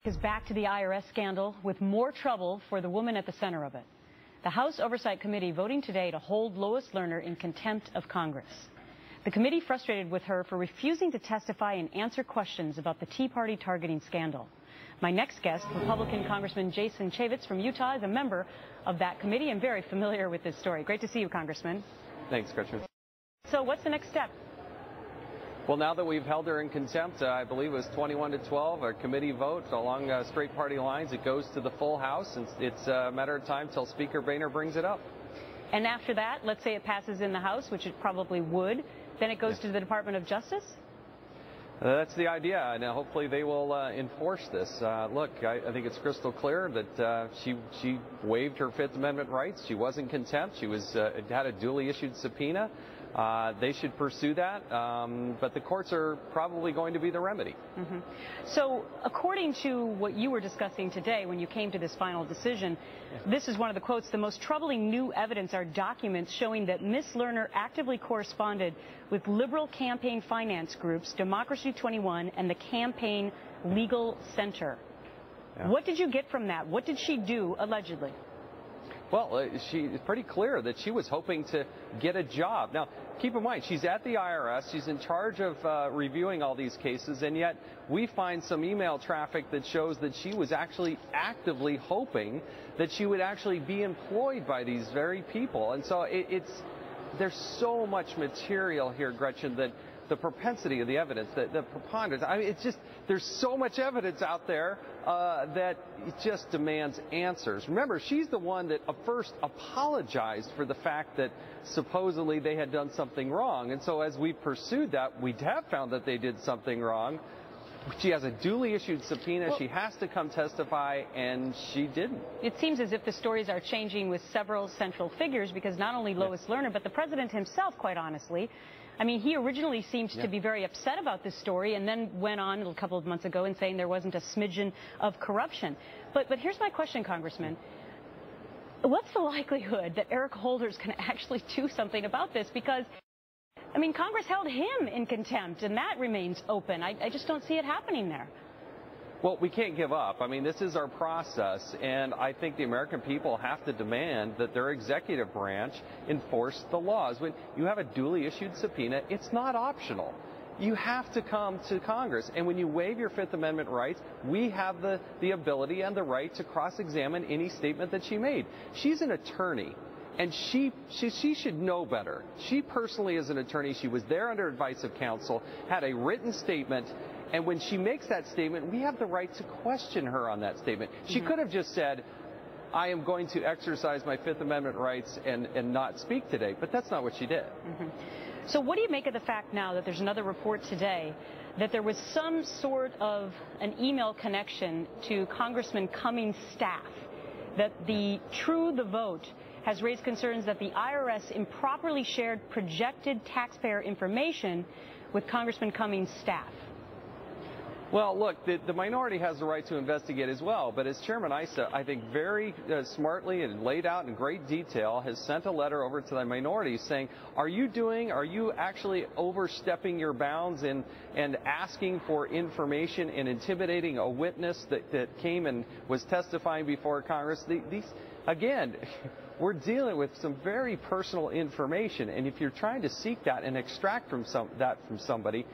Is back to the IRS scandal with more trouble for the woman at the center of it. The House Oversight Committee voting today to hold Lois Lerner in contempt of Congress. The committee frustrated with her for refusing to testify and answer questions about the Tea Party targeting scandal. My next guest, Republican Congressman Chaffetz from Utah, is a member of that committee and very familiar with this story. Great to see you, Congressman. Thanks, Gretchen. So what's the next step? Well, now that we've held her in contempt, I believe it was 21-12, a committee vote along straight party lines. It goes to the full House, and it's a matter of time till Speaker Boehner brings it up. And after that, let's say it passes in the House, which it probably would, then it goes to the Department of Justice? That's the idea, and hopefully they will enforce this. Look, I think it's crystal clear that she waived her Fifth Amendment rights. She was in contempt. She had a duly issued subpoena. They should pursue that, but the courts are probably going to be the remedy. Mm-hmm. So according to what you were discussing today when you came to this final decision, this is one of the quotes: "The most troubling new evidence are documents showing that Ms. Lerner actively corresponded with liberal campaign finance groups, Democracy 21 and the Campaign Legal Center." Yeah. What did you get from that? What did she do, allegedly? Well, it's pretty clear that she was hoping to get a job. Now, keep in mind, she's at the IRS. She's in charge of reviewing all these cases, and yet we find some email traffic that shows that she was actually actively hoping that she would actually be employed by these very people. And so there's so much material here, Gretchen, that the propensity of the evidence, the preponderance, I mean, there's so much evidence out there that it just demands answers. Remember, she's the one that first apologized for the fact that supposedly they had done something wrong. And so as we pursued that, we have found that they did something wrong. She has a duly issued subpoena. She has to come testify, and she didn't. It seems as if the stories are changing with several central figures, because not only Lois Lerner, but the president himself, quite honestly. I mean, he originally seemed to be very upset about this story and then went on a couple of months ago and saying there wasn't a smidgen of corruption. But here's my question, Congressman. What's the likelihood that Eric Holder's going to actually do something about this? Because, I mean, Congress held him in contempt, and that remains open. I just don't see it happening there. Well, we can't give up. I mean, this is our process, and I think the American people have to demand that their executive branch enforce the laws. When you have a duly issued subpoena, it's not optional. You have to come to Congress, and when you waive your Fifth Amendment rights, we have the ability and the right to cross-examine any statement that she made. She's an attorney. And she should know better. She personally is an attorney. She was there under advice of counsel, had a written statement, and when she makes that statement, we have the right to question her on that statement. She could have just said, I am going to exercise my Fifth Amendment rights and not speak today, but that's not what she did. So what do you make of the fact now that there's another report today that there was some sort of an email connection to Congressman Cummings' staff, that the vote has raised concerns that the IRS improperly shared projected taxpayer information with Congressman Cummings' staff? Well, look, the minority has the right to investigate as well, but as Chairman Issa, I think very smartly and laid out in great detail, has sent a letter over to the minority saying, are you actually overstepping your bounds and asking for information and intimidating a witness that came and was testifying before Congress? Again, we're dealing with some very personal information, and if you're trying to seek that and extract from somebody,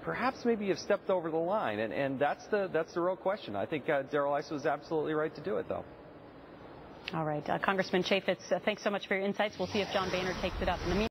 perhaps maybe you've stepped over the line, and that's the real question. I think Darrell Issa was absolutely right to do it, though. All right, Congressman Chaffetz, thanks so much for your insights. We'll see if John Boehner takes it up.